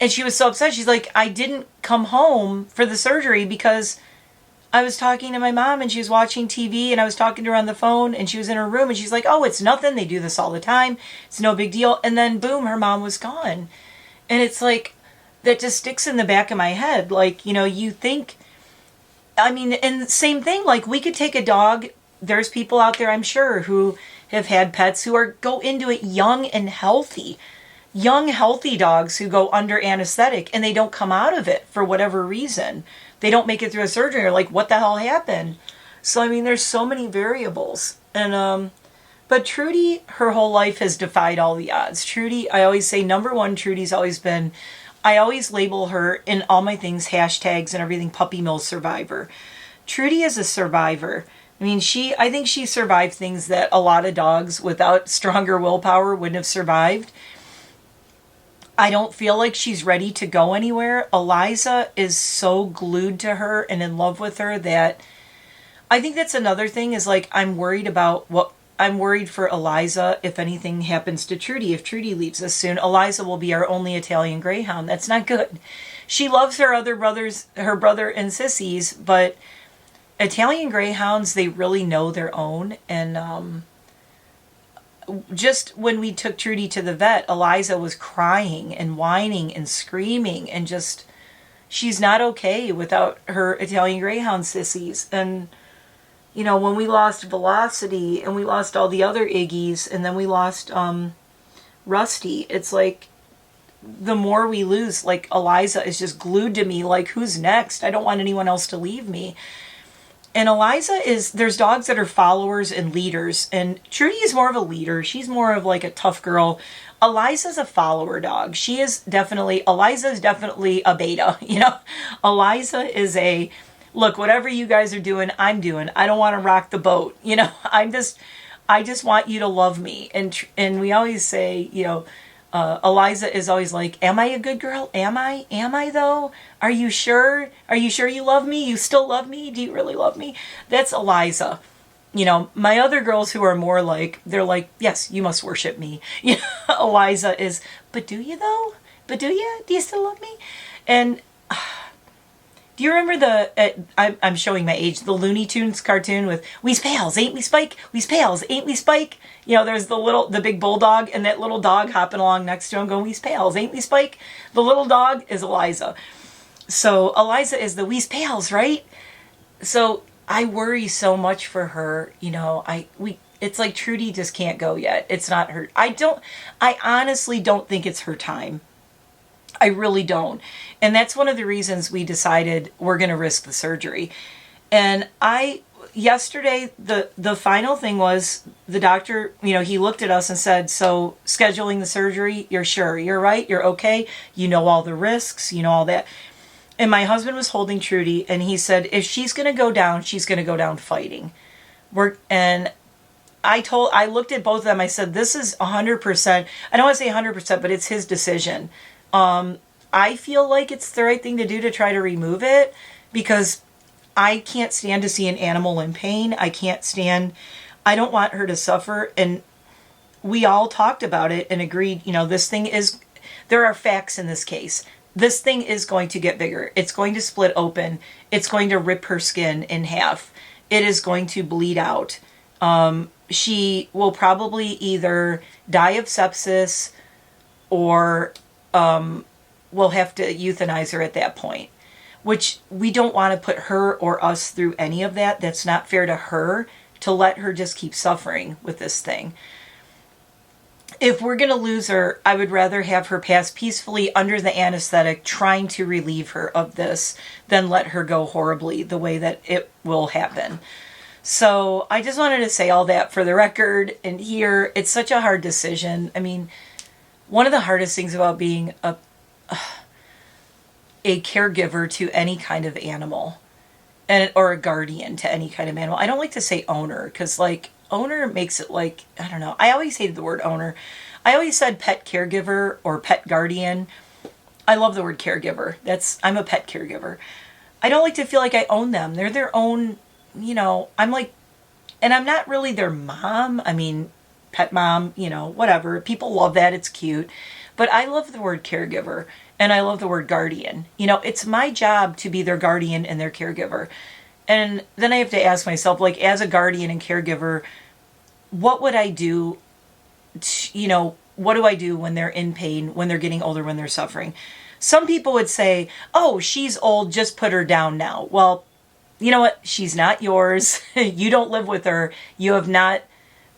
A: and she was so upset. She's like, I didn't come home for the surgery because I was talking to my mom and she was watching TV and I was talking to her on the phone and she was in her room and she's like, oh, it's nothing. They do this all the time. It's no big deal. And then boom, her mom was gone. And it's like, that just sticks in the back of my head. Like, you know, you think, I mean, and the same thing, like we could take a dog. There's people out there, I'm sure, who have had pets who go into it young and healthy. Young, healthy dogs who go under anesthetic and they don't come out of it for whatever reason. They don't make it through a surgery. You're like, what the hell happened? So, I mean, there's so many variables. And, but Trudy, her whole life has defied all the odds. Trudy, I always say, number one, Trudy's always been, I always label her in all my things, hashtags and everything, puppy mill survivor. Trudy is a survivor. I mean, I think she survived things that a lot of dogs without stronger willpower wouldn't have survived. I don't feel like she's ready to go anywhere. Eliza is so glued to her and in love with her that I think that's another thing is like, I'm worried for Eliza if anything happens to Trudy. If Trudy leaves us soon, Eliza will be our only Italian Greyhound. That's not good. She loves her other brothers, her brother and sissies, but Italian Greyhounds, they really know their own. And just when we took Trudy to the vet, Eliza was crying and whining and screaming and just, she's not okay without her Italian Greyhound sissies. And, you know, when we lost Velocity and we lost all the other Iggies and then we lost Rusty, it's like the more we lose, like Eliza is just glued to me, like who's next? I don't want anyone else to leave me. And Eliza there's dogs that are followers and leaders. And Trudy is more of a leader. She's more of like a tough girl. Eliza's a follower dog. Eliza is definitely a beta, you know. Eliza is look, whatever you guys are doing, I'm doing. I don't want to rock the boat, you know. I just want you to love me. And we always say, you know, Eliza is always like, am I a good girl? Am I though? Are you sure? Are you sure you love me? You still love me? Do you really love me? That's Eliza. You know, my other girls who are more like, they're like, yes, you must worship me. You know, Eliza is, but do you though? But do you? Do you still love me? And do you remember I'm showing my age, the Looney Tunes cartoon with, we's pals, ain't we Spike? We's pals, ain't we Spike? You know, there's the big bulldog and that little dog hopping along next to him going, we's pals, ain't we Spike? The little dog is Eliza. So Eliza is the we's pals, right? So I worry so much for her, you know, it's like Trudy just can't go yet. It's not her. I honestly don't think it's her time. I really don't. And that's one of the reasons we decided we're going to risk the surgery. And yesterday, the final thing was the doctor, you know, he looked at us and said, so scheduling the surgery, you're sure, you're right, you're okay, you know all the risks, you know all that. And my husband was holding Trudy and he said, if she's going to go down, she's going to go down fighting. And I looked at both of them, I said, this is 100%, I don't want to say 100%, but it's his decision. I feel like it's the right thing to do to try to remove it because I can't stand to see an animal in pain. I don't want her to suffer. And we all talked about it and agreed, you know, there are facts in this case. This thing is going to get bigger. It's going to split open. It's going to rip her skin in half. It is going to bleed out. She will probably either die of sepsis or we'll have to euthanize her at that point, which we don't want to put her or us through any of that. That's not fair to her to let her just keep suffering with this thing. If we're going to lose her, I would rather have her pass peacefully under the anesthetic trying to relieve her of this than let her go horribly the way that it will happen. So I just wanted to say all that for the record and here. It's such a hard decision. I mean, one of the hardest things about being a caregiver to any kind of animal, and or a guardian to any kind of animal. I don't like to say owner, because like owner makes it like, I don't know. I always hated the word owner. I always said pet caregiver or pet guardian. I love the word caregiver. I'm a pet caregiver. I don't like to feel like I own them. They're their own, I'm like, and I'm not really their mom. I mean, pet mom, whatever. People love that. It's cute. But I love the word caregiver, and I love the word guardian. It's my job to be their guardian and their caregiver. And then I have to ask myself, like, as a guardian and caregiver, what would I do? What do I do when they're in pain, when they're getting older, when they're suffering? Some people would say, oh, she's old, just put her down now. Well, you know what? She's not yours. You don't live with her. You have not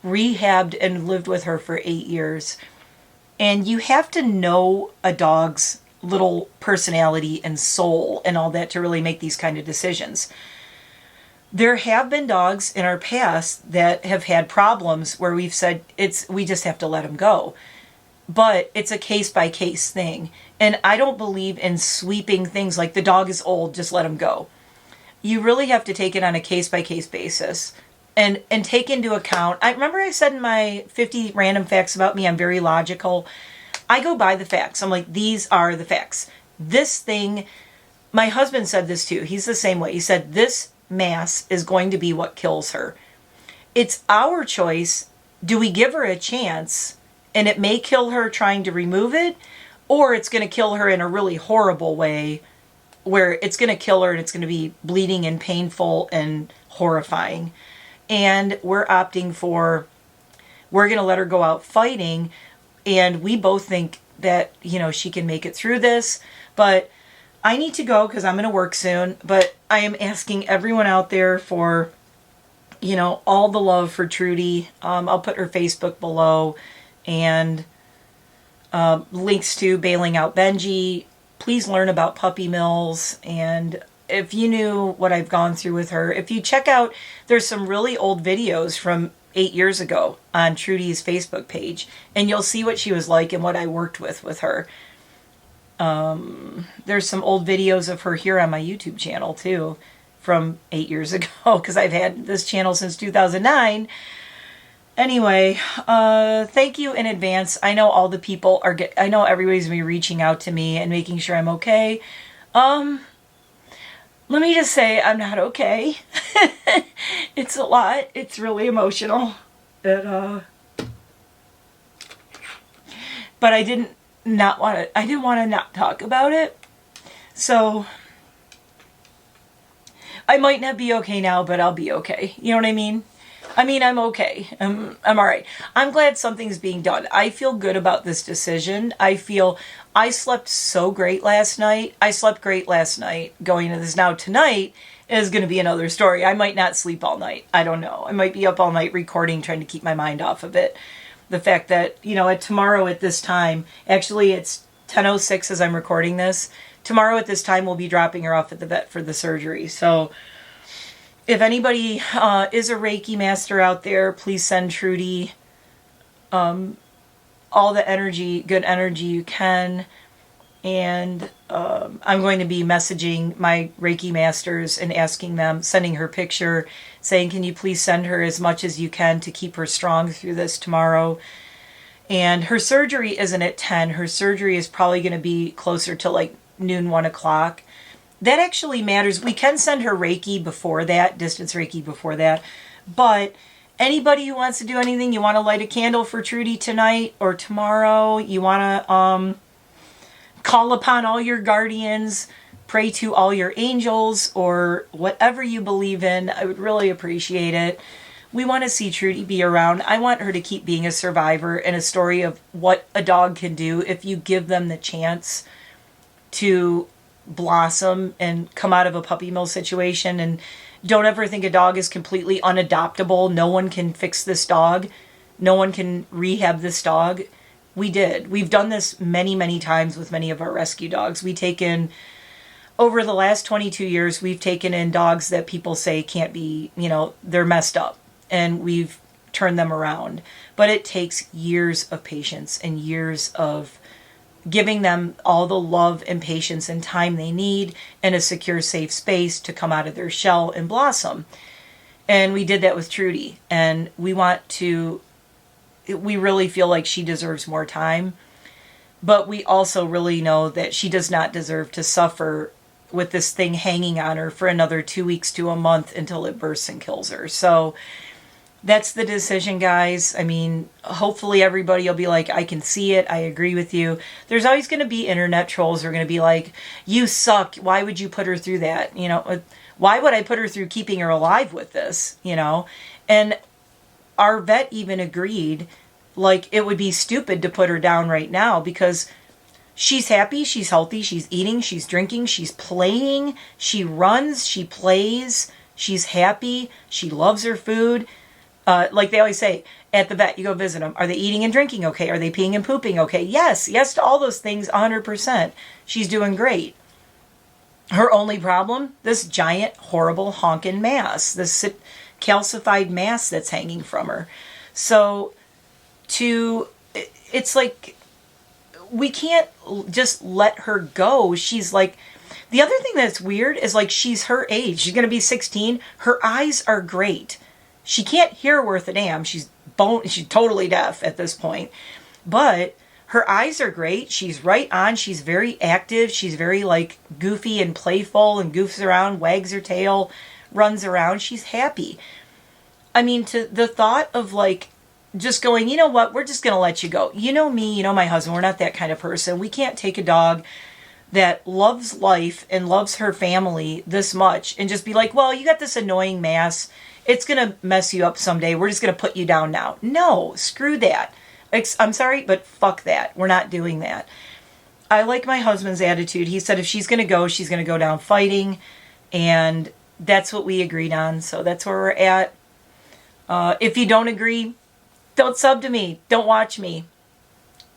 A: rehabbed and lived with her for 8 years. And you have to know a dog's little personality and soul and all that to really make these kind of decisions. There have been dogs in our past that have had problems where we've said we just have to let them go. But it's a case-by-case thing. And I don't believe in sweeping things like the dog is old, just let him go. You really have to take it on a case-by-case basis and take into account. I remember I said in my 50 random facts about me, I'm very logical. I go by the facts. I'm like, these are the facts. This thing, my husband said this too. He's the same way. He said, this mass is going to be what kills her. It's our choice. Do we give her a chance? And it may kill her trying to remove it, or it's going to kill her in a really horrible way where it's going to kill her and it's going to be bleeding and painful and horrifying. And we're opting for, we're going to let her go out fighting. And we both think that, she can make it through this. But I need to go because I'm going to work soon. But I am asking everyone out there for, all the love for Trudy. I'll put her Facebook below. And links to Bailing Out Benji. Please learn about puppy mills. And if you knew what I've gone through with her, if you check out, there's some really old videos from 8 years ago on Trudy's Facebook page, and you'll see what she was like and what I worked with her. There's some old videos of her here on my YouTube channel too, from 8 years ago, because I've had this channel since 2009. Anyway, thank you in advance. I know all the people I know everybody's going to be reaching out to me and making sure I'm okay. Let me just say I'm not okay. It's a lot. It's really emotional. But I didn't want to not talk about it. So I might not be okay now, but I'll be okay. You know what I mean? I'm okay. I'm all right. I'm glad something's being done. I feel good about this decision. I slept so great last night. I slept great last night going into this. Now tonight is going to be another story. I might not sleep all night. I don't know. I might be up all night recording, trying to keep my mind off of it. The fact that, at tomorrow at this time, actually it's 10:06 as I'm recording this. Tomorrow at this time, we'll be dropping her off at the vet for the surgery. So if anybody is a Reiki master out there, please send Trudy all the energy, good energy you can. And I'm going to be messaging my Reiki masters and asking them, sending her picture, saying, can you please send her as much as you can to keep her strong through this tomorrow. And her surgery isn't at 10. Her surgery is probably going to be closer to like noon, 1 o'clock. That actually matters. We can send her Reiki before that, distance Reiki before that. But anybody who wants to do anything, you want to light a candle for Trudy tonight or tomorrow, you want to call upon all your guardians, pray to all your angels, or whatever you believe in, I would really appreciate it. We want to see Trudy be around. I want her to keep being a survivor and a story of what a dog can do if you give them the chance to blossom and come out of a puppy mill situation. And don't ever think a dog is completely unadoptable. No one can fix this dog. No one can rehab this dog. We did. We've done this many, many times with many of our rescue dogs. Over the last 22 years, we've taken in dogs that people say can't be, they're messed up. And we've turn them around. But it takes years of patience and years of giving them all the love and patience and time they need in a secure, safe space to come out of their shell and blossom. And we did that with Trudy. And we really feel like she deserves more time. But we also really know that she does not deserve to suffer with this thing hanging on her for another 2 weeks to a month until it bursts and kills her. So that's the decision, guys. I mean, hopefully everybody will be like, I can see it. I agree with you. There's always going to be internet trolls who are going to be like, you suck. Why would you put her through that? You know, why would I put her through keeping her alive with this? You know, and our vet even agreed, like, it would be stupid to put her down right now because she's happy, she's healthy, she's eating, she's drinking, she's playing, she runs, she plays, she's happy, she loves her food. Like they always say at the vet, you go visit them. Are they eating and drinking okay? Are they peeing and pooping okay? Yes to all those things, 100%. She's doing great. Her only problem, this giant, horrible, honking mass, this calcified mass that's hanging from her. So it's like, we can't just let her go. She's like, the other thing that's weird is like, she's her age. She's going to be 16. Her eyes are great. She can't hear worth a damn. She's totally deaf at this point. But her eyes are great. She's right on. She's very active. She's very like goofy and playful and goofs around, wags her tail, runs around. She's happy. I mean, to the thought of like just going, you know what, we're just going to let you go. You know me, you know my husband, we're not that kind of person. We can't take a dog that loves life and loves her family this much and just be like, well, you got this annoying mass. It's going to mess you up someday. We're just going to put you down now. No, screw that. I'm sorry, but fuck that. We're not doing that. I like my husband's attitude. He said if she's going to go down fighting. And that's what we agreed on. So that's where we're at. If you don't agree, don't sub to me. Don't watch me.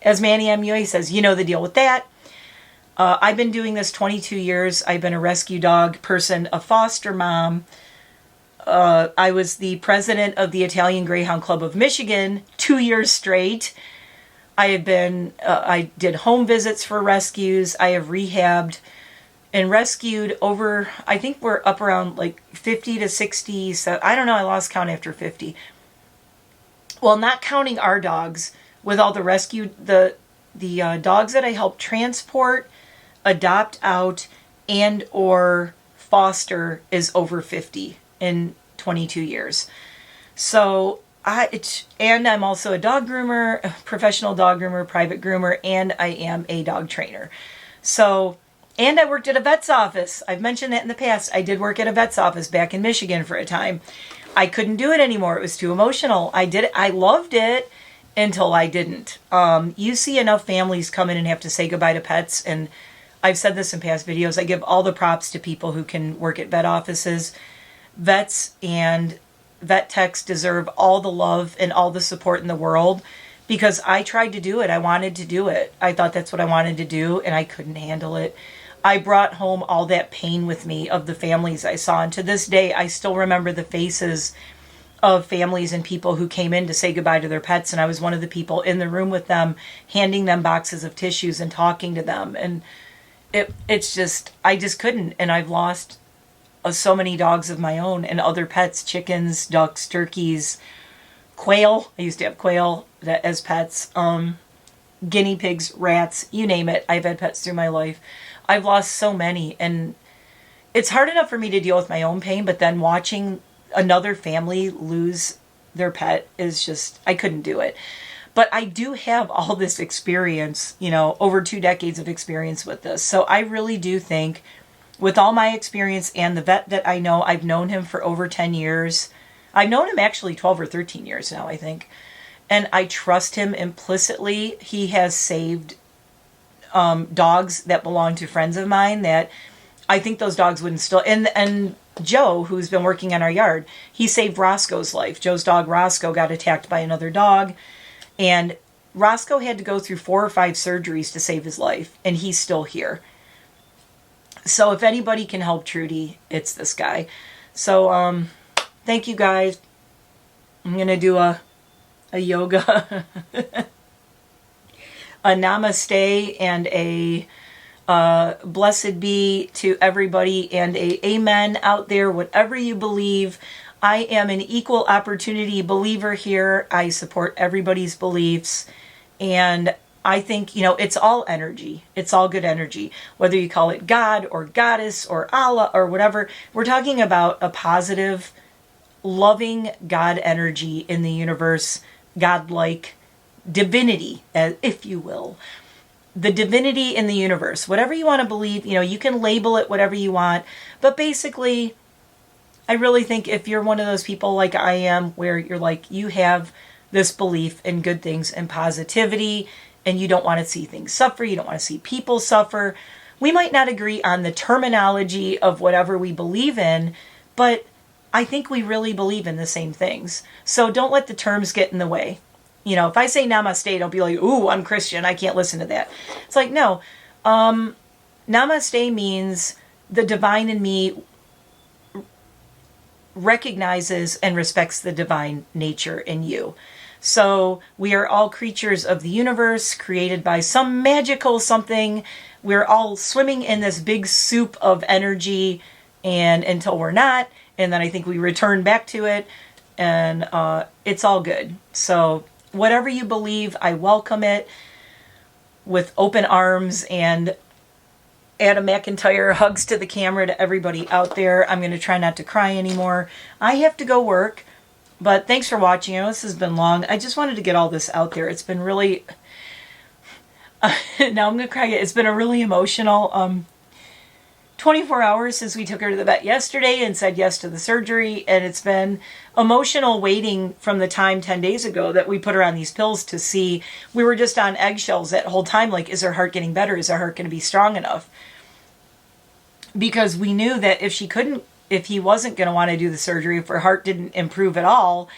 A: As Manny MUA says, you know the deal with that. I've been doing this 22 years. I've been a rescue dog person, a foster mom. I was the president of the Italian Greyhound Club of Michigan 2 years straight. I did home visits for rescues. I have rehabbed and rescued over, I think we're up around like 50 to 60. So I don't know. I lost count after 50. Well, not counting our dogs, with all the the dogs that I helped transport, adopt out, and or foster is over 50 in 22 years. So and I'm also a dog groomer, a professional dog groomer, private groomer, and I am a dog trainer. So, and I worked at a vet's office. I've mentioned that in the past. I did work at a vet's office back in Michigan for a time. I couldn't do it anymore. It was too emotional. I did it. I loved it until I didn't. You see enough families come in and have to say goodbye to pets. And I've said this in past videos. I give all the props to people who can work at vet offices. Vets and vet techs deserve all the love and all the support in the world because I tried to do it. I wanted to do it. I thought that's what I wanted to do and I couldn't handle it. I brought home all that pain with me of the families I saw. And to this day, I still remember the faces of families and people who came in to say goodbye to their pets. And I was one of the people in the room with them, handing them boxes of tissues and talking to them. And it's just, I just couldn't. And I've lost so many dogs of my own and other pets, chickens, ducks, turkeys, quail. I used to have quail as pets, guinea pigs, rats, you name it. I've had pets through my life. I've lost so many, and it's hard enough for me to deal with my own pain, but then watching another family lose their pet is just, I couldn't do it. But I do have all this experience, over 2 decades of experience with this. So I really do think with all my experience and the vet that I know, I've known him for over 10 years. I've known him actually 12 or 13 years now, I think. And I trust him implicitly. He has saved dogs that belong to friends of mine that I think those dogs wouldn't still. And Joe, who's been working on our yard, he saved Roscoe's life. Joe's dog Roscoe got attacked by another dog. And Roscoe had to go through 4 or 5 surgeries to save his life. And he's still here. So if anybody can help Trudy, it's this guy. So thank you guys. I'm going to do a yoga, a namaste, and a blessed be to everybody, and a amen out there, whatever you believe. I am an equal opportunity believer here. I support everybody's beliefs. And I think, you know, it's all energy. It's all good energy. Whether you call it God or Goddess or Allah or whatever, we're talking about a positive, loving God energy in the universe, godlike divinity, if you will. The divinity in the universe. Whatever you want to believe, you know, you can label it whatever you want. But basically, I really think if you're one of those people like I am, where you're like, you have this belief in good things and positivity, and you don't want to see things suffer, you don't want to see people suffer. We might not agree on the terminology of whatever we believe in, but I think we really believe in the same things. So don't let the terms get in the way. You know, if I say namaste, don't be like, ooh, I'm Christian, I can't listen to that. It's like, no. Namaste means the divine in me recognizes and respects the divine nature in you. So we are all creatures of the universe, created by some magical something. We're all swimming in this big soup of energy, and until we're not, and then I think we return back to it, and it's all good. So whatever you believe, I welcome it with open arms, and Adam McIntyre hugs to the camera to everybody out there. I'm going to try not to cry anymore. I have to go work. But thanks for watching. I know this has been long. I just wanted to get all this out there. It's been really... now I'm going to cry. It's been a really emotional 24 hours since we took her to the vet yesterday and said yes to the surgery. And it's been emotional waiting from the time 10 days ago that we put her on these pills to see. We were just on eggshells that whole time. Like, is her heart getting better? Is her heart going to be strong enough? Because we knew that if he wasn't going to want to do the surgery, if her heart didn't improve at all,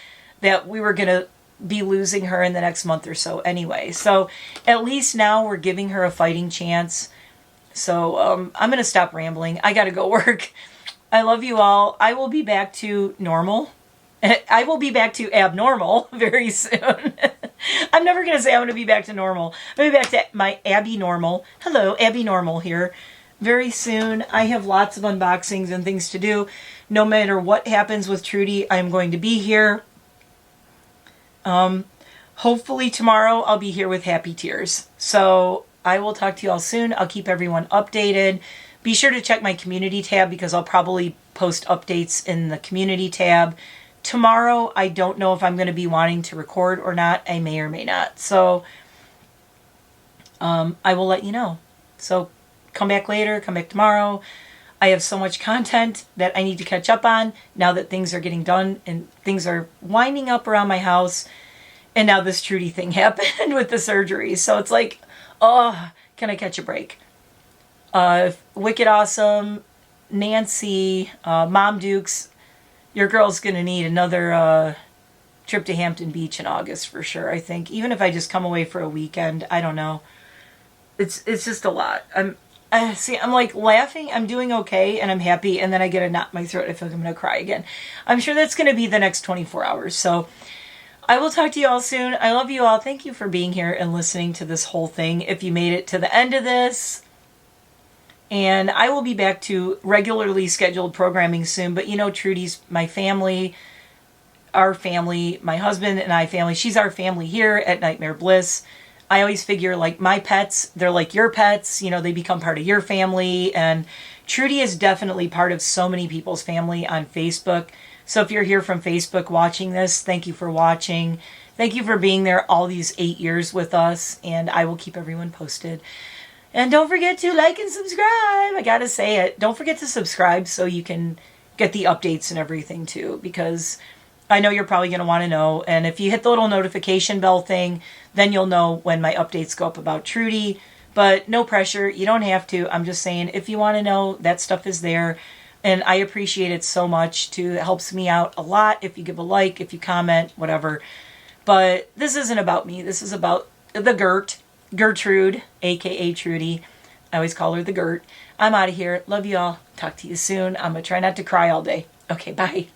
A: that we were going to be losing her in the next month or so anyway. So at least now we're giving her a fighting chance. So I'm going to stop rambling. I got to go work. I love you all. I will be back to normal. I will be back to abnormal very soon. I'm never going to say I'm going to be back to normal. I'm going to be back to my Abby normal. Hello, Abby normal here. Very soon. I have lots of unboxings and things to do. No matter what happens with Trudy, I'm going to be here. Hopefully tomorrow I'll be here with happy tears. So I will talk to you all soon. I'll keep everyone updated. Be sure to check my community tab because I'll probably post updates in the community tab. Tomorrow, I don't know if I'm going to be wanting to record or not. I may or may not. So I will let you know. So come back later, come back tomorrow. I have so much content that I need to catch up on now that things are getting done and things are winding up around my house. And now this Trudy thing happened with the surgery. So it's like, oh, can I catch a break? Wicked Awesome, Nancy, Mom Dukes, your girl's going to need another trip to Hampton Beach in August for sure, I think. Even if I just come away for a weekend, I don't know. It's just a lot. I'm like laughing, I'm doing okay, and I'm happy, and then I get a knot in my throat. I feel like I'm going to cry again. I'm sure that's going to be the next 24 hours. So I will talk to you all soon. I love you all. Thank you for being here and listening to this whole thing. If you made it to the end of this, and I will be back to regularly scheduled programming soon. But you know, Trudy's my family, our family, my husband and I family. She's our family here at NiteMare Bliss. I always figure like my pets, they're like your pets, you know, they become part of your family. And Trudy is definitely part of so many people's family on Facebook. So if you're here from Facebook watching this, thank you for watching. Thank you for being there all these 8 years with us. And I will keep everyone posted. And don't forget to like and subscribe. I gotta say it. Don't forget to subscribe so you can get the updates and everything too. Because I know you're probably going to want to know. And if you hit the little notification bell thing, then you'll know when my updates go up about Trudy. But no pressure. You don't have to. I'm just saying if you want to know, that stuff is there. And I appreciate it so much too. It helps me out a lot if you give a like, if you comment, whatever. But this isn't about me. This is about the Gertrude, a.k.a. Trudy. I always call her the Gert. I'm out of here. Love you all. Talk to you soon. I'm going to try not to cry all day. Okay, bye.